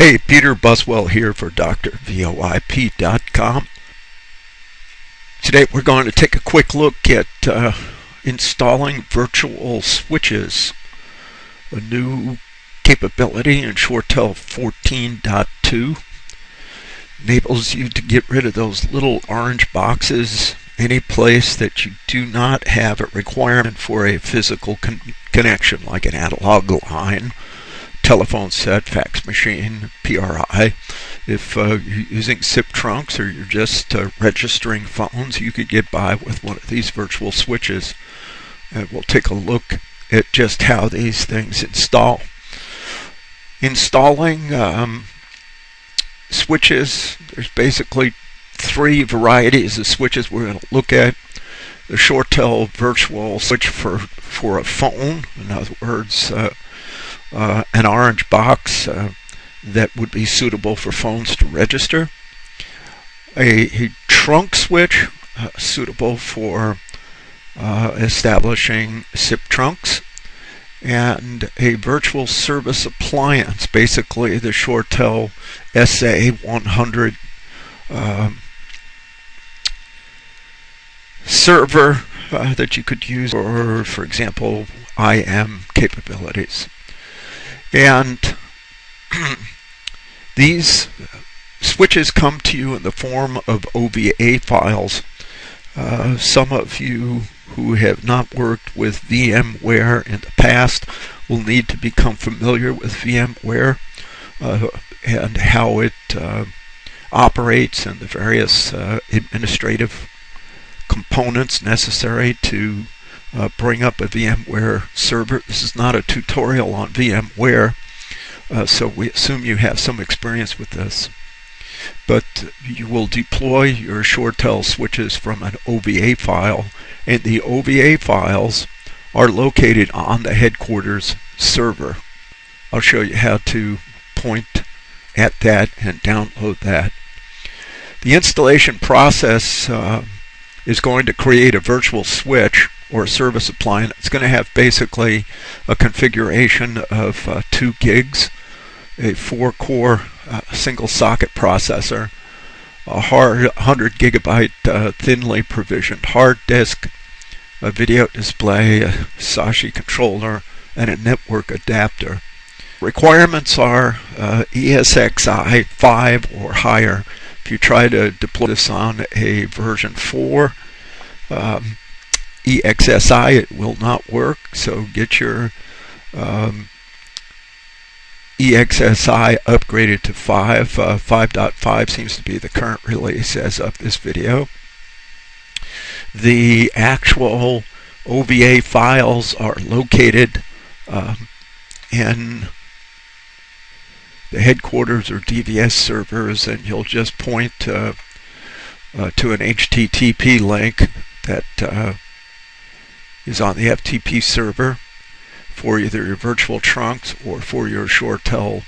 Hey, Peter Buswell here for DrVoIP.com. Today we're going to take a quick look at installing virtual switches, a new capability in ShoreTel 14.2. Enables you to get rid of those little orange boxes any place that you do not have a requirement for a physical connection, like an analog line, telephone set, fax machine, PRI. If you're using SIP trunks or you're just registering phones, you could get by with one of these virtual switches. And we'll take a look at just how these things install. Installing switches, there's basically three varieties of switches we're going to look at. The ShoreTel virtual switch for a phone, in other words, an orange box that would be suitable for phones to register. A trunk switch suitable for establishing SIP trunks. And a virtual service appliance, basically the ShoreTel SA100 server that you could use for example, IM capabilities. And these switches come to you in the form of OVA files. Some of you who have not worked with VMware in the past will need to become familiar with VMware and how it operates and the various administrative components necessary to bring up a VMware server. This is not a tutorial on VMware, so we assume you have some experience with this. But you will deploy your ShoreTel switches from an OVA file, and the OVA files are located on the headquarters server. I'll show you how to point at that and download that. The installation process is going to create a virtual switch or a service appliance. It's going to have basically a configuration of 2 gigs, a 4-core single socket processor, a 100 gigabyte thinly provisioned hard disk, a video display, a SASHI controller, and a network adapter. Requirements are ESXi 5 or higher. If you try to deploy this on a version 4 EXSI, it will not work, so get your EXSI upgraded to 5. 5.5 seems to be the current release as of this video. The actual OVA files are located in the headquarters or DVS servers, and you'll just point to an HTTP link that is on the FTP server for either your virtual trunks or for your ShoreTel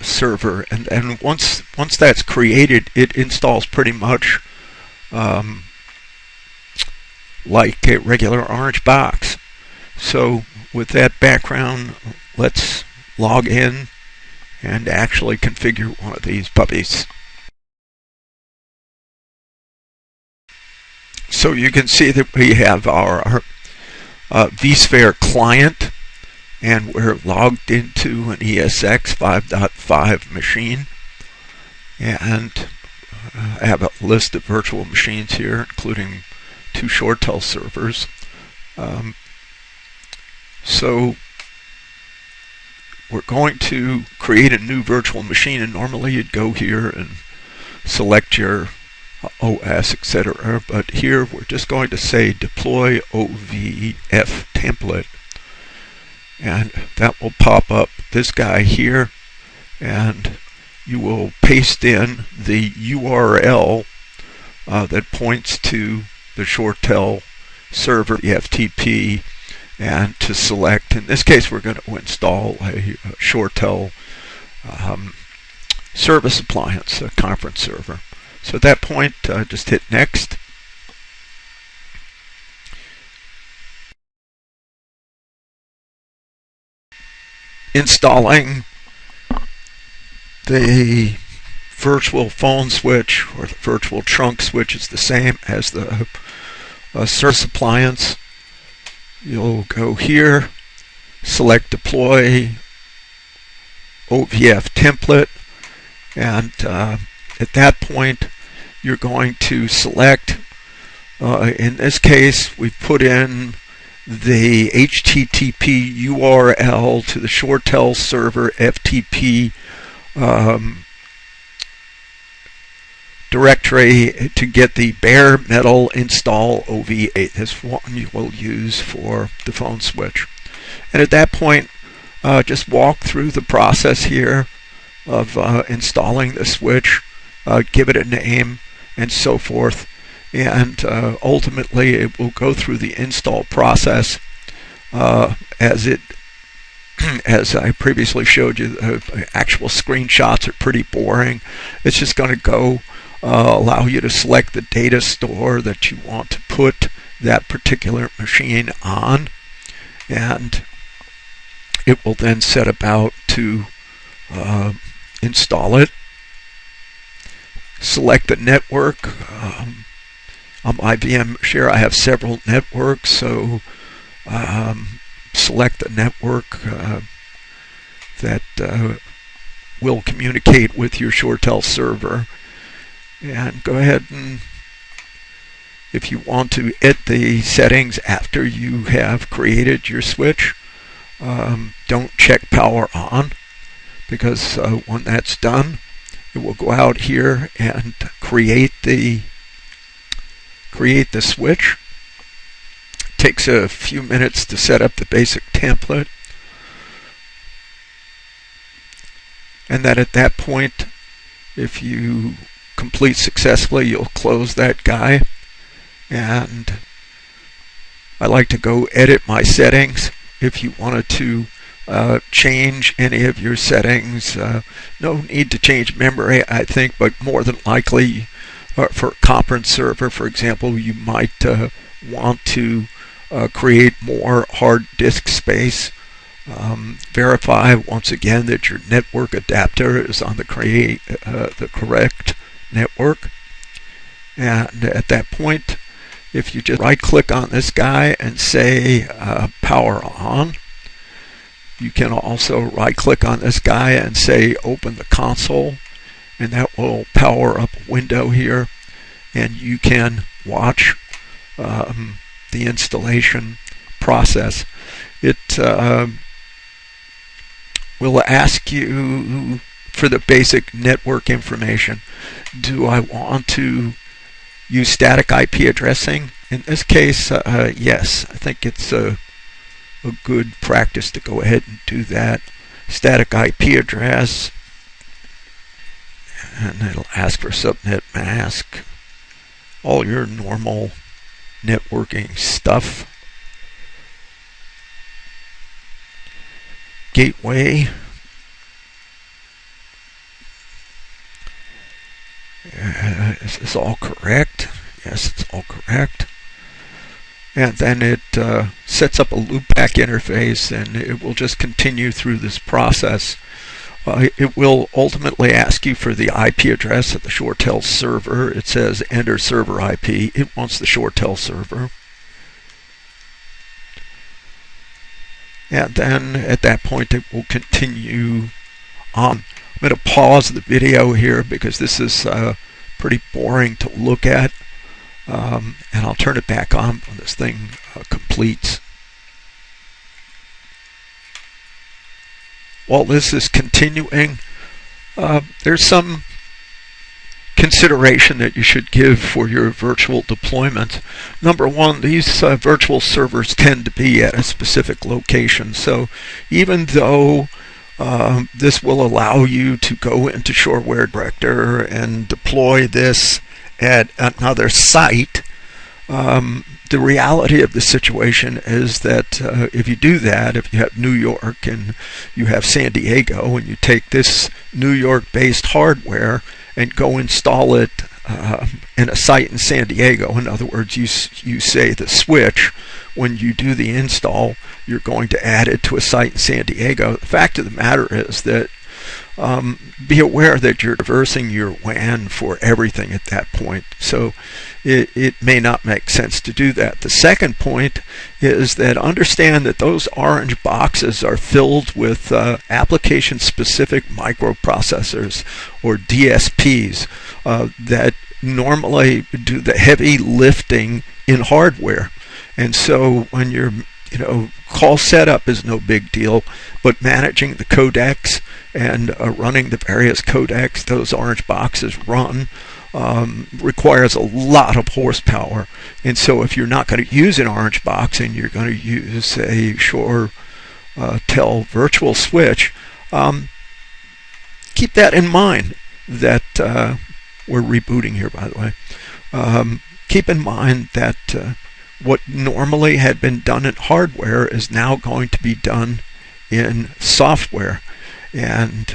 server. And once that's created, it installs pretty much like a regular orange box. So with that background, let's log in and actually configure one of these puppies. So you can see that we have our vSphere client, and we're logged into an ESX 5.5 machine, and I have a list of virtual machines here, including 2 ShoreTel servers. So we're going to create a new virtual machine, and normally you'd go here and select your OS, etc. But here we're just going to say deploy OVF template, and that will pop up this guy here, and you will paste in the URL that points to the ShoreTel server, the FTP, and to select, in this case we're going to install a ShoreTel service appliance, a conference server. So at that point, just hit next. Installing The virtual phone switch or the virtual trunk switch is the same as the service appliance. You'll go here, select deploy OVF template, and at that point you're going to select, in this case we've put in the HTTP URL to the ShoreTel server FTP directory to get the bare metal install OV8. This one you will use for the phone switch. And at that point, just walk through the process here of installing the switch, give it a name, and so forth. And ultimately, it will go through the install process as I previously showed you. The actual screenshots are pretty boring. It's just going to go allow you to select the data store that you want to put that particular machine on, and it will then set about to install it. Select the network. On my VMware I have several networks, so select the network that will communicate with your ShoreTel server, and go ahead and, if you want to edit the settings after you have created your switch, don't check power on, because when that's done, it will go out here and create the switch. It takes a few minutes to set up the basic template, and then at that point, if you complete successfully, you'll close that guy. And I like to go edit my settings. If you wanted to change any of your settings, no need to change memory, I think, but more than likely for a conference server, for example, you might want to create more hard disk space. Verify once again that your network adapter is on the correct network, and at that point, if you just right click on this guy and say power on, you can also right click on this guy and say open the console, and that will power up a window here, and you can watch the installation process. It will ask you for the basic network information. Do I want to use static IP addressing? In this case, yes. I think it's a good practice to go ahead and do that. Static IP address, and it'll ask for subnet mask, all your normal networking stuff. Gateway. Is this all correct? Yes, it's all correct. And then it sets up a loopback interface, and it will just continue through this process. It will ultimately ask you for the IP address of the ShoreTel server. It says enter server IP. It wants the ShoreTel server. And then at that point it will continue on. I'm going to pause the video here because this is pretty boring to look at, and I'll turn it back on when this thing completes. While this is continuing, there's some consideration that you should give for your virtual deployment. Number one, these virtual servers tend to be at a specific location, so even though this will allow you to go into ShoreWare Director and deploy this at another site, the reality of the situation is that if you do that, if you have New York and you have San Diego, and you take this New York-based hardware and go install it in a site in San Diego, in other words, you say the switch, when you do the install, you're going to add it to a site in San Diego. The fact of the matter is that be aware that you're traversing your WAN for everything at that point. So it may not make sense to do that. The second point is that understand that those orange boxes are filled with application-specific microprocessors, or DSPs, that normally do the heavy lifting in hardware. And so when you're, call setup is no big deal, but managing the codecs and running the various codecs those orange boxes run requires a lot of horsepower. And so if you're not going to use an orange box and you're going to use a ShoreTel virtual switch, keep that in mind. That we're rebooting here, by the way. Keep in mind that what normally had been done in hardware is now going to be done in software, and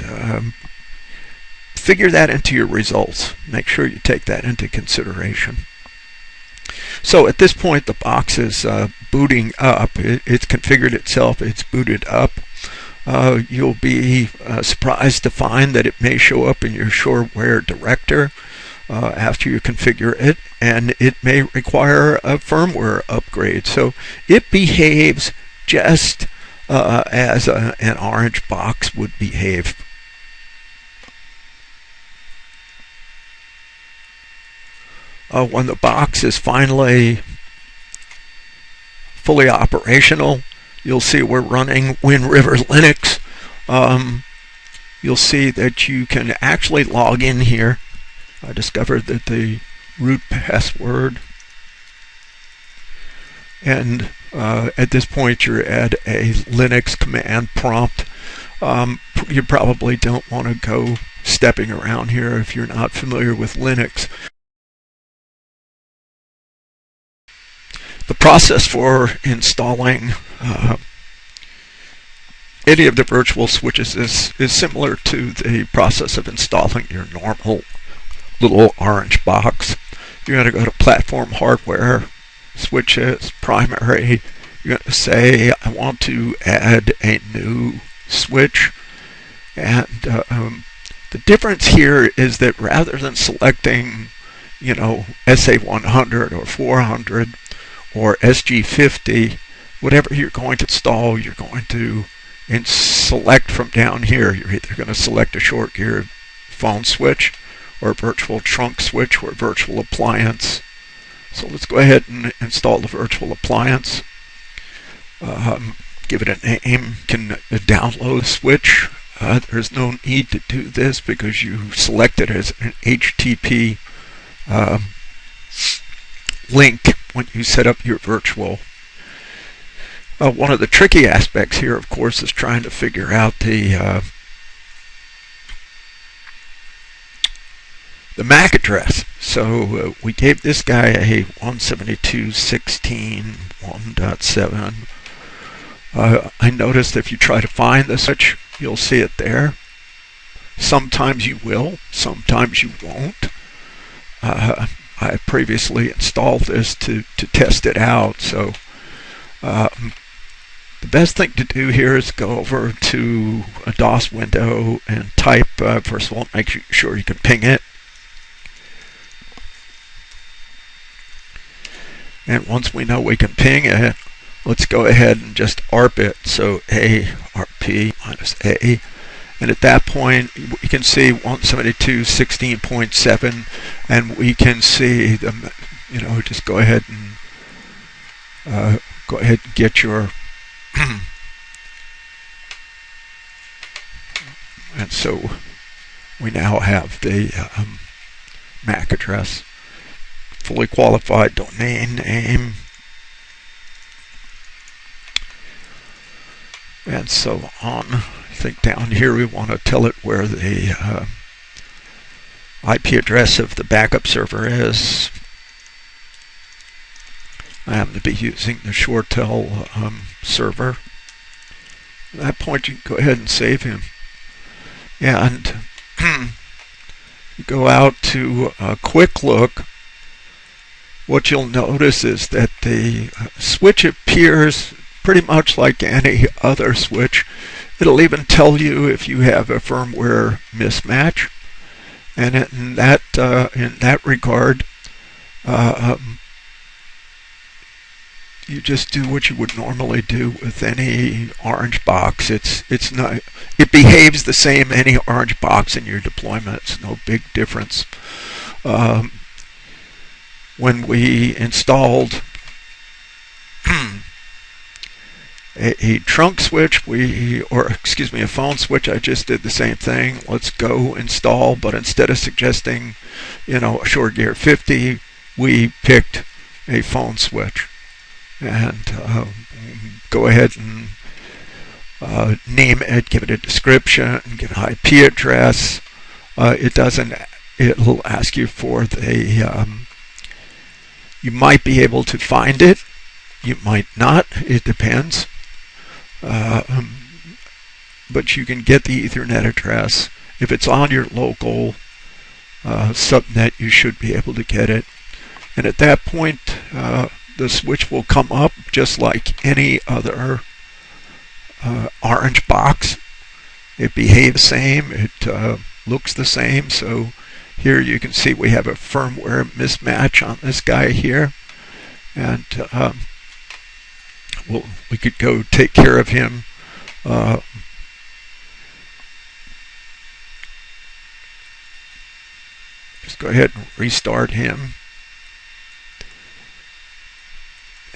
figure that into your results. Make sure you take that into consideration. So at this point, the box is booting up. It's configured itself. It's booted up. You'll be surprised to find that it may show up in your Shoreware director after you configure it, and it may require a firmware upgrade. So it behaves just as an orange box would behave. When the box is finally fully operational, you'll see we're running Wind River Linux. You'll see that you can actually log in here. I discovered that the root password, and at this point you're at a Linux command prompt. You probably don't want to go stepping around here if you're not familiar with Linux. The process for installing any of the virtual switches is similar to the process of installing your normal little orange box. You're going to go to Platform Hardware, Switches, Primary. You're going to say, I want to add a new switch. And the difference here is that rather than selecting, SA100 or 400 or SG50, whatever you're going to install, you're going to select from down here. You're either going to select a short gear phone switch, or a virtual trunk switch, or a virtual appliance. So let's go ahead and install the virtual appliance. Give it a name. You can download a switch. There's no need to do this because you select it as an HTTP link when you set up your virtual. One of the tricky aspects here, of course, is trying to figure out the MAC address. So we gave this guy a 172.16.1.7. I noticed if you try to find the switch, you'll see it there. Sometimes you will, sometimes you won't. I previously installed this to test it out, so the best thing to do here is go over to a DOS window and type, first of all, make sure you can ping it. And once we know we can ping it, let's go ahead and just ARP it. So ARP minus A. And at that point, we can see 172.16.7, and we can see the, just go ahead and get your, and so we now have the MAC address, fully qualified domain name, and so on. I think down here we want to tell it where the IP address of the backup server is. I happen to be using the ShoreTel server. At that point you can go ahead and save him. And you go out to a quick look. What you'll notice is that the switch appears pretty much like any other switch, It'll even tell you if you have a firmware mismatch, and in that regard, you just do what you would normally do with any orange box. It behaves the same any orange box in your deployment. It's no big difference. When we installed a trunk switch, a phone switch, I just did the same thing. Let's go install, but instead of suggesting, a ShoreGear 50, we picked a phone switch. And go ahead and name it, give it a description, give it an IP address. It'll ask you for you might be able to find it, you might not, it depends. But you can get the Ethernet address. If it's on your local subnet, you should be able to get it. And at that point, the switch will come up just like any other orange box. It behaves the same, it looks the same. So here you can see we have a firmware mismatch on this guy here, and we could go take care of him. Just go ahead and restart him,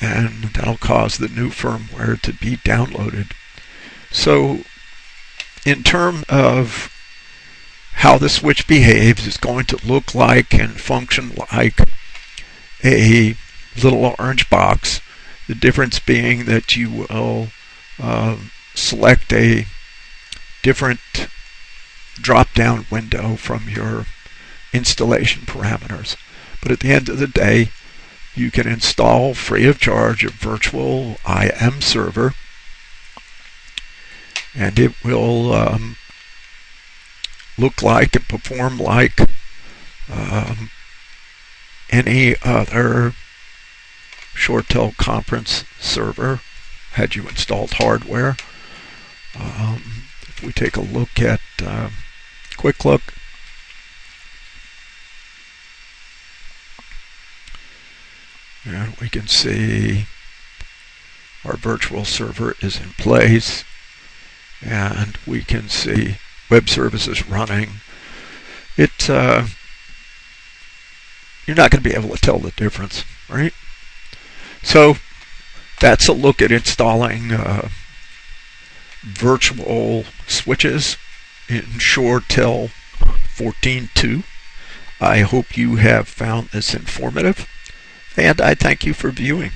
and that'll cause the new firmware to be downloaded. So in terms of how the switch behaves, it's going to look like and function like a little orange box. The difference being that you will select a different drop-down window from your installation parameters. But at the end of the day, you can install free of charge a virtual IM server, and it will look like and perform like any other ShoreTel conference server had you installed hardware. If we take a look at quick look, and we can see our virtual server is in place, and we can see web services running. You're not going to be able to tell the difference, right? So that's a look at installing virtual switches in ShoreTel 14.2. I hope you have found this informative, and I thank you for viewing.